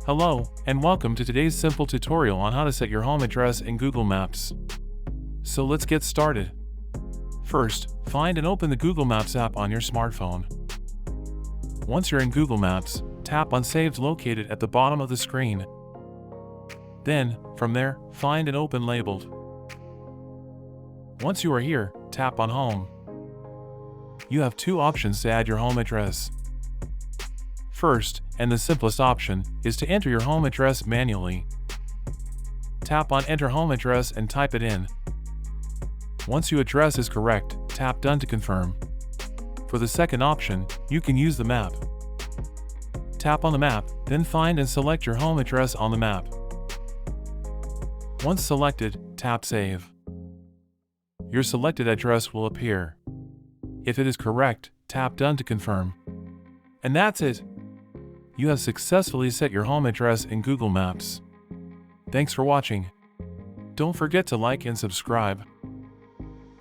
Hello, and welcome to today's simple tutorial on how to set your home address in Google Maps. So let's get started. First, find and open the Google Maps app on your smartphone. Once you're in Google Maps, tap on Saved located at the bottom of the screen. Then, from there, find and open Labeled. Once you are here, tap on Home. You have two options to add your home address. First, and the simplest option, is to enter your home address manually. Tap on Enter Home Address and type it in. Once your address is correct, tap Done to confirm. For the second option, you can use the map. Tap on the map, then find and select your home address on the map. Once selected, tap Save. Your selected address will appear. If it is correct, tap Done to confirm. And that's it! You have successfully set your home address in Google Maps. Thanks for watching. Don't forget to like and subscribe.